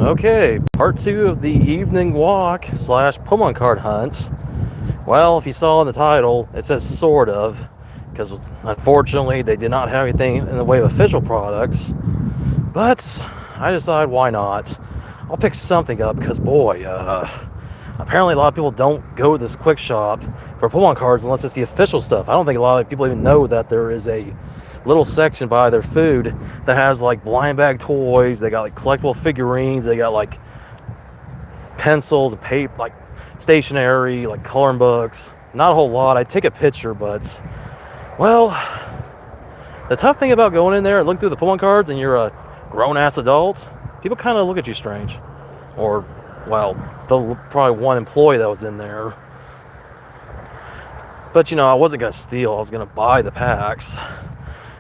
Okay, part 2 of the evening walk slash Pokemon card hunt. Well, if you saw in the title, it says sort of, because unfortunately they did not have anything in the way of official products. But I decided why not. I'll pick something up because boy, apparently a lot of people don't go to this quick shop for Pokemon cards unless it's the official stuff. I don't think a lot of people even know that there is a little section by their food that has like blind bag toys. They got like collectible figurines. They got like pencils, paper, like stationery, like coloring books. Not a whole lot. I'd take a picture, but well, the tough thing about going in there and looking through the Pokemon cards and you're a grown-ass adult, people kind of look at you strange. Or, well, probably one employee that was in there. But, I wasn't going to steal. I was going to buy the packs.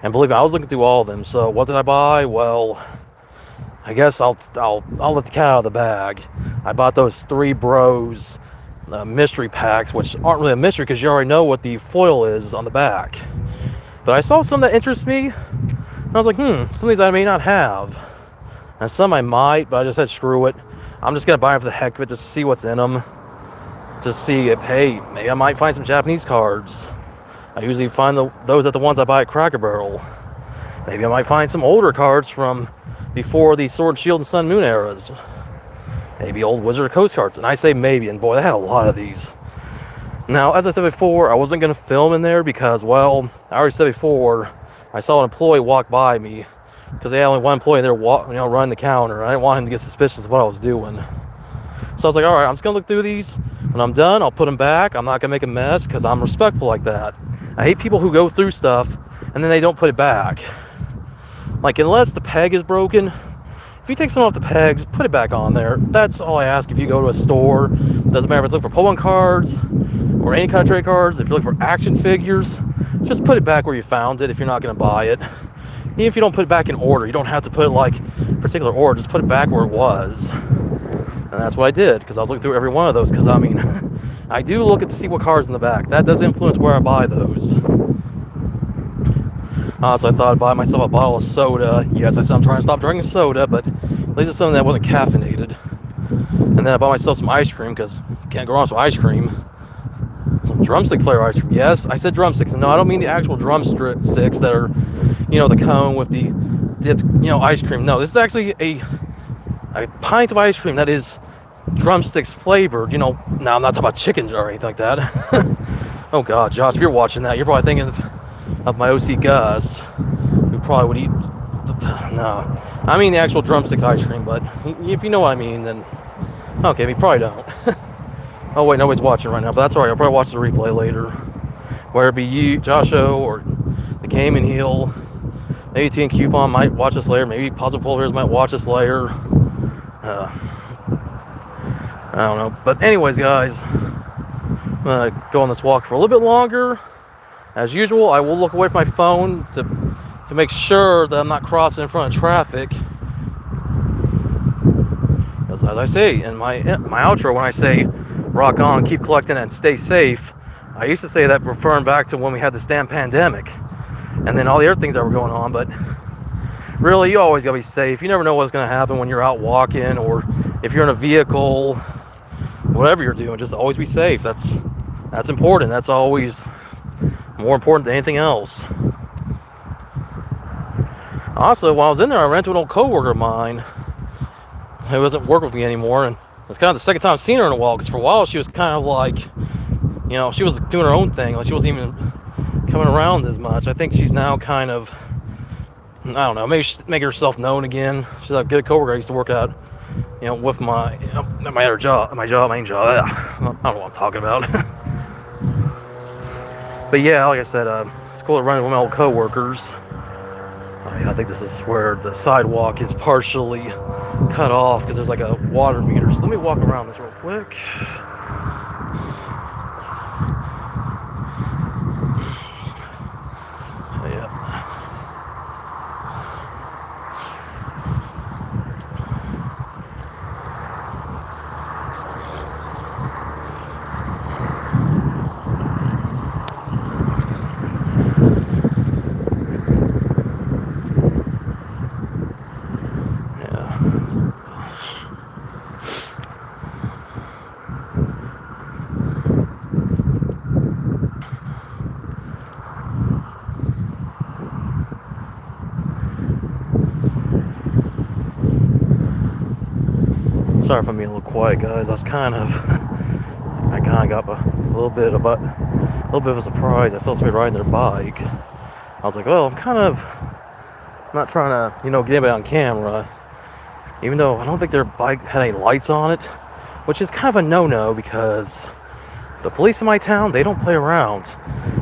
And believe me, I was looking through all of them. So what did I buy? Well, I guess I'll let the cat out of the bag. I bought those Three Bros mystery packs, which aren't really a mystery because you already know what the foil is on the back. But I saw some that interest me. And I was like, some of these I may not have. And some I might, but I just said screw it. I'm just going to buy them for the heck of it, just to see what's in them. Just see if, hey, maybe I might find some Japanese cards. I usually find those at the ones I buy at Cracker Barrel. Maybe I might find some older cards from before the Sword, Shield, and Sun, Moon eras. Maybe old Wizard of Coast cards. And I say maybe, and boy, they had a lot of these. Now, as I said before, I wasn't going to film in there because, well, I already said before, I saw an employee walk by me because they had only one employee there running the counter. I didn't want him to get suspicious of what I was doing. So I was like, all right, I'm just going to look through these. When I'm done, I'll put them back. I'm not going to make a mess because I'm respectful like that. I hate people who go through stuff and then they don't put it back. Like, unless the peg is broken, if you take some off the pegs, put it back on there. That's all I ask if you go to a store. Doesn't matter if it's looking for Pokemon cards or any kind of trade cards. If you're looking for action figures, just put it back where you found it if you're not going to buy it. Even if you don't put it back in order, you don't have to put it like particular order. Just put it back where it was. And that's what I did, because I was looking through every one of those, because, I do look to see what cards in the back. That does influence where I buy those. So I thought I'd buy myself a bottle of soda. Yes, I said I'm trying to stop drinking soda, but at least it's something that wasn't caffeinated. And then I bought myself some ice cream, because you can't go wrong with some ice cream. Some drumstick flavor ice cream. Yes, I said drumsticks. And no, I don't mean the actual drumsticks that are, the cone with the dipped, ice cream. No, this is actually a pint of ice cream that is drumsticks flavored. Now I'm not talking about chicken or anything like that. Oh God, Josh, if you're watching that, you're probably thinking of my OC Gus, who probably would eat no, I mean the actual drumsticks ice cream. But if you know what I mean, then okay, we probably don't. Oh wait, nobody's watching right now, but that's alright. I'll probably watch the replay later, whether it be you, Josho, or the Cayman Heel. Maybe T and Coupon might watch this later. Maybe Puzzle Pulvers might watch this later. I don't know. But anyways, guys, I'm going to go on this walk for a little bit longer. As usual, I will look away from my phone to make sure that I'm not crossing in front of traffic. As I say in my outro, when I say rock on, keep collecting, and stay safe, I used to say that referring back to when we had this damn pandemic and then all the other things that were going on. But really, you always got to be safe. You never know what's going to happen when you're out walking, or if you're in a vehicle, whatever you're doing, just always be safe. That's important. That's always more important than anything else. Also, while I was in there, I ran into an old coworker of mine who doesn't work with me anymore, and it's kind of the second time I've seen her in a while, because for a while she was kind of like, she was doing her own thing. Like, she wasn't even coming around as much. I think she's now kind of, I don't know, maybe she's making herself known again. She's a good coworker I used to work out, with my other job, my main job. I don't know what I'm talking about. But yeah, like I said, it's cool to run with my old coworkers. I think this is where the sidewalk is partially cut off because there's like a water meter. So let me walk around this real quick. Sorry if I'm being a little quiet, guys. I kind of got a little bit of a surprise. I saw somebody riding their bike. I was like, well, I'm kind of not trying to, get anybody on camera, even though I don't think their bike had any lights on it, which is kind of a no-no because the police in my town, they don't play around.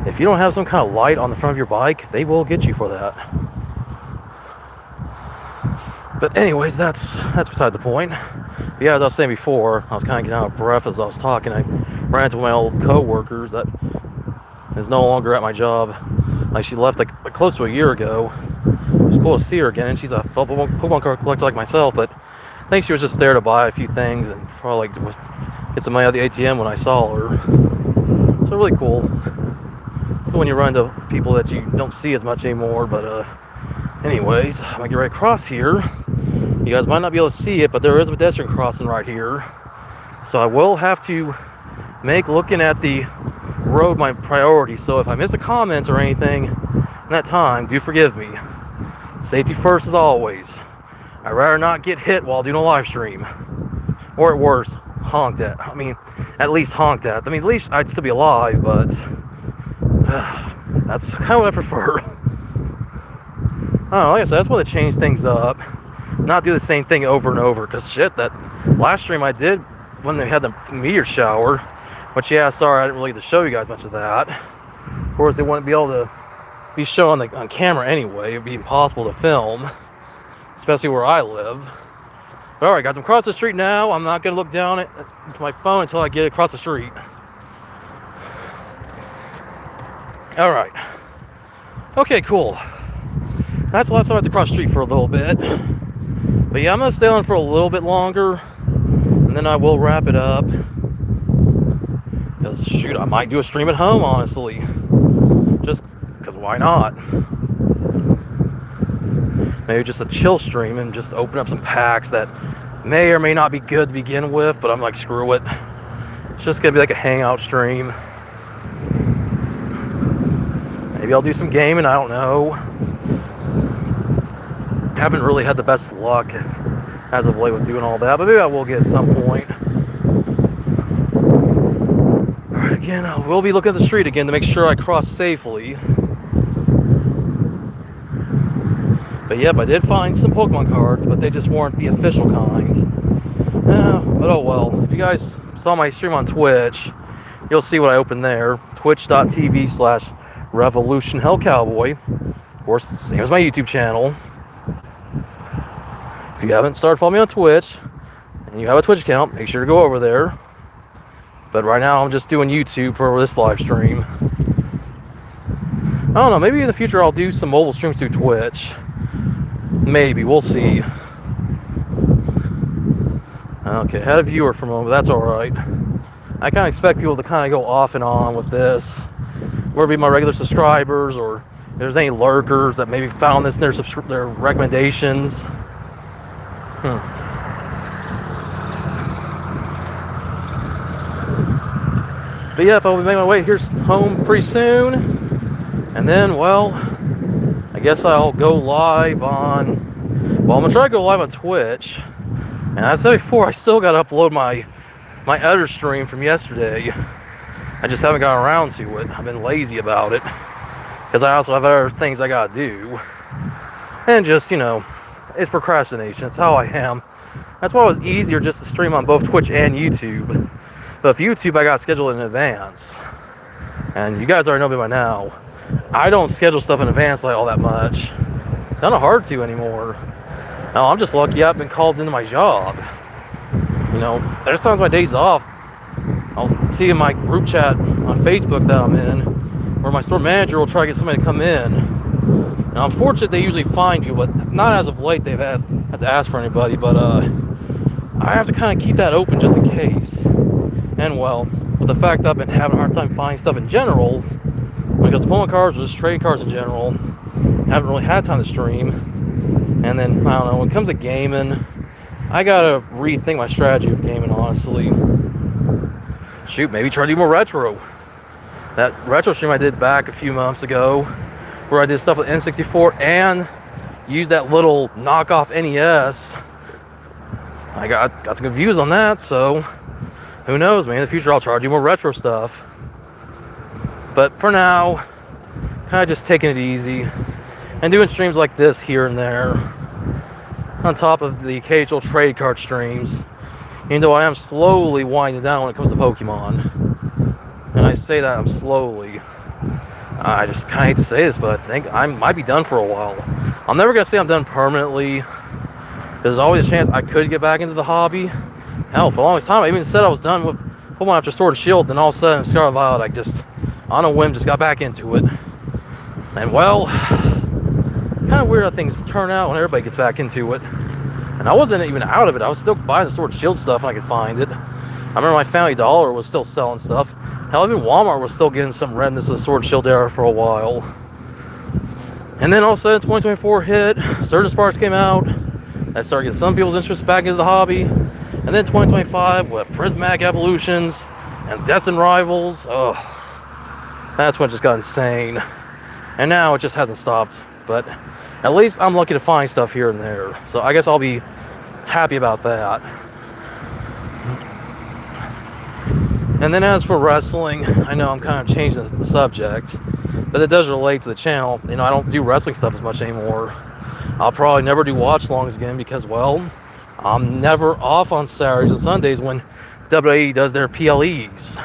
If you don't have some kind of light on the front of your bike, they will get you for that. But anyways, that's beside the point. But yeah, as I was saying before, I was kind of getting out of breath as I was talking. I ran into one of my old co-workers that is no longer at my job. Like, she left like close to a year ago. It was cool to see her again, and she's a Pokemon card collector like myself, but I think she was just there to buy a few things and probably get some money out of the ATM when I saw her. So really cool. Cool when you run into people that you don't see as much anymore. But anyways, I'm gonna get right across here. You guys might not be able to see it, but there is a pedestrian crossing right here. So I will have to make looking at the road my priority. So if I miss a comment or anything in that time, do forgive me. Safety first as always. I'd rather not get hit while doing a live stream. Or at worst, honked at. At least honked at. At least I'd still be alive, but that's kind of what I prefer. I don't know, like I said, I just want to change things up. Not do the same thing over and over, because shit, that last stream I did when they had the meteor shower, which, yeah, sorry, I didn't really get to show you guys much of that. Of course, they wouldn't be able to be shown on camera anyway. It would be impossible to film, especially where I live. But alright, guys, I'm across the street now. I'm not going to look down at my phone until I get across the street. Alright. Okay, cool. That's the last time I had to cross the street for a little bit. But yeah, I'm going to stay on for a little bit longer, and then I will wrap it up. Because, shoot, I might do a stream at home, honestly. Just because why not? Maybe just a chill stream and just open up some packs that may or may not be good to begin with, but I'm like, screw it. It's just going to be like a hangout stream. Maybe I'll do some gaming, I don't know. Haven't really had the best luck as of late with doing all that, but maybe I will get at some point. Alright, again, I will be looking at the street again to make sure I cross safely. But yep, I did find some Pokemon cards, but they just weren't the official kind. But oh well. If you guys saw my stream on Twitch, you'll see what I opened there. Twitch.tv/RevolutionHellCowboy. Of course, same as my YouTube channel. If you haven't started following me on Twitch, and you have a Twitch account, make sure to go over there. But right now, I'm just doing YouTube for this live stream. I don't know, maybe in the future I'll do some mobile streams through Twitch. Maybe, we'll see. Okay, had a viewer for a moment, but that's alright. I kind of expect people to kind of go off and on with this. Whether it be my regular subscribers, or if there's any lurkers that maybe found this in their recommendations. But yeah, I'll be making my way here home pretty soon. And then, well, I guess I'll go live on... Well, I'm going to try to go live on Twitch. And as I said before, I still got to upload my other stream from yesterday. I just haven't gotten around to it. I've been lazy about it. Because I also have other things I got to do. And just, it's procrastination. It's how I am. That's why it was easier just to stream on both Twitch and YouTube. But if YouTube, I got scheduled in advance. And you guys already know me by now. I don't schedule stuff in advance like all that much. It's kind of hard to anymore. Now, I'm just lucky I've been called into my job. There's times my days off, I'll see in my group chat on Facebook that I'm in, where my store manager will try to get somebody to come in. Now, I'm fortunate they usually find you, but not as of late they've had to ask for anybody, but I have to kind of keep that open just in case. And well, with the fact that I've been having a hard time finding stuff in general, because Pokemon cards or just trading cards in general, haven't really had time to stream. And then, I don't know, when it comes to gaming, I gotta rethink my strategy of gaming, honestly. Shoot, maybe try to do more retro. That retro stream I did back a few months ago, where I did stuff with N64 and used that little knockoff NES. I got some good views on that, so who knows, man. In the future, I'll try to do more retro stuff. But for now, kind of just taking it easy and doing streams like this here and there, on top of the occasional trade card streams. Even though I am slowly winding down when it comes to Pokemon. And I say that I'm slowly. I just kind of hate to say this, but I think I might be done for a while. I'm never going to say I'm done permanently. There's always a chance I could get back into the hobby. Hell, for the longest time, I even said I was done with Pokemon after Sword and Shield, then all of a sudden, Scarlet Violet, I just, on a whim, just got back into it. And well, kind of weird how things turn out when everybody gets back into it. And I wasn't even out of it. I was still buying the Sword and Shield stuff when I could find it. I remember my Family Dollar was still selling stuff. Hell, even Walmart was still getting some remnants of the Sword and Shield era for a while. And then all of a sudden, 2024 hit. Surgeon Sparks came out. That started getting some people's interest back into the hobby. And then 2025 with Prismatic Evolutions and Destined Rivals. Oh, that's when it just got insane. And now it just hasn't stopped. But at least I'm lucky to find stuff here and there. So I guess I'll be happy about that. And then as for wrestling, I know I'm kind of changing the subject, but it does relate to the channel. You know, I don't do wrestling stuff as much anymore. I'll probably never do watch-alongs again because, well, I'm never off on Saturdays and Sundays when WWE does their PLEs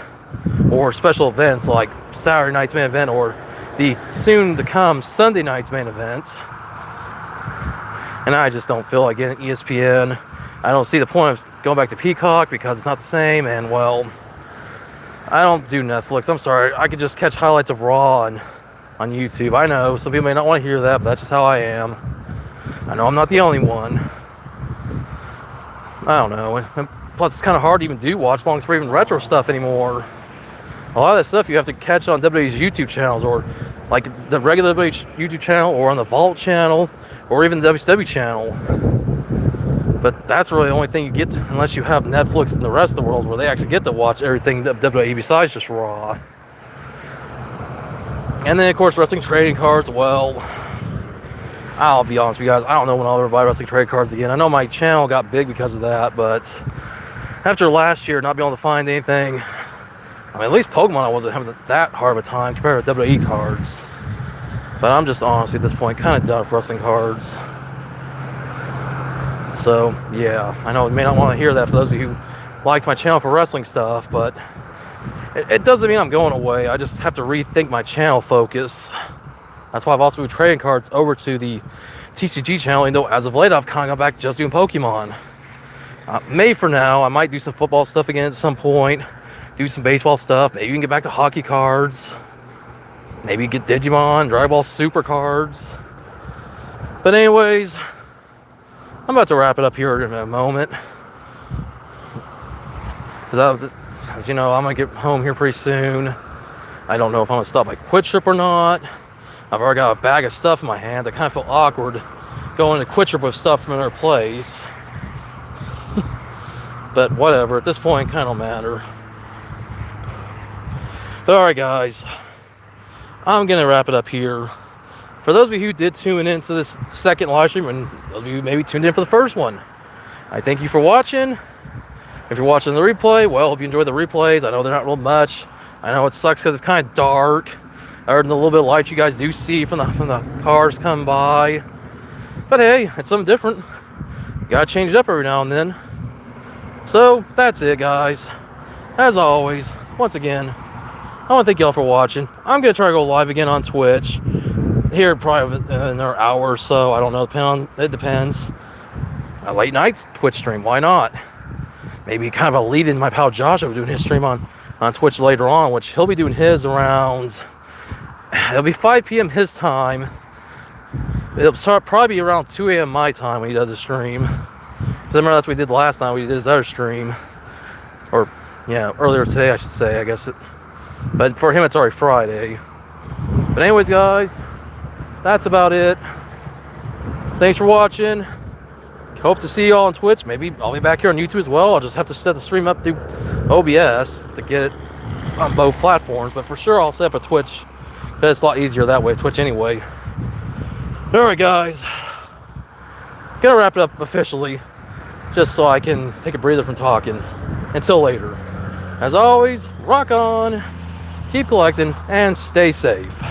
or special events like Saturday night's main event or the soon-to-come Sunday night's main event. And I just don't feel like getting ESPN. I don't see the point of going back to Peacock because it's not the same, and, well, I don't do Netflix. I'm sorry. I could just catch highlights of Raw on YouTube. I know some people may not want to hear that, but that's just how I am. I know I'm not the only one. I don't know. And plus, it's kind of hard to even do watch-alongs for even retro stuff anymore. A lot of that stuff you have to catch on WWE's YouTube channels, or like the regular WWE YouTube channel, or on the Vault channel, or even the WCW channel. But that's really the only thing you get unless you have Netflix and the rest of the world where they actually get to watch everything WWE besides just Raw. And then, of course, wrestling trading cards. Well, I'll be honest with you guys, I don't know when I'll ever buy wrestling trading cards again. I know my channel got big because of that, but after last year not being able to find anything, I mean, at least Pokemon I wasn't having that hard of a time compared to WWE cards. But I'm just honestly at this point kind of done with wrestling cards. So, yeah, I know you may not want to hear that for those of you who liked my channel for wrestling stuff, but it doesn't mean I'm going away. I just have to rethink my channel focus. That's why I've also moved trading cards over to the TCG channel, even though as of late I've kind of gone back just doing Pokemon. Maybe for now, I might do some football stuff again at some point, do some baseball stuff, maybe even get back to hockey cards, maybe get Digimon, Dragon Ball Super cards. But anyways, I'm about to wrap it up here in a moment. Because, as you know, I'm going to get home here pretty soon. I don't know if I'm going to stop by Quick Trip or not. I've already got a bag of stuff in my hands. I kind of feel awkward going to Quick Trip with stuff from another place. But whatever, at this point, it kind of don't matter. But alright, guys. I'm going to wrap it up here. For those of you who did tune into this second live stream, and those of you who maybe tuned in for the first one, I thank you for watching. If you're watching the replay, well, hope you enjoy the replays. I know they're not real much. I know it sucks because it's kind of dark, other than the little bit of light you guys do see from the cars coming by. But hey, it's something different. You gotta change it up every now and then. So that's it, guys. As always, once again, I want to thank y'all for watching. I'm gonna try to go live again on Twitch here probably in another hour or so. I don't know. It depends. A late night Twitch stream. Why not? Maybe kind of a lead in my pal Josh. I'll be doing his stream on Twitch later on, which he'll be doing his around. It'll be 5 p.m. his time. It'll probably be around 2 a.m. my time when he does the stream. Because I remember that's what we did last night. We did his other stream. Or, yeah, earlier today, I should say, I guess. But for him, it's already Friday. But anyways, guys, that's about it. Thanks for watching. Hope to see you all on Twitch. Maybe I'll be back here on YouTube as well. I'll just have to set the stream up through OBS to get it on both platforms. But for sure, I'll set up a Twitch. It's a lot easier that way, Twitch anyway. Alright, guys. Gonna wrap it up officially. just so I can take a breather from talking. Until later. As always, rock on, keep collecting, and stay safe.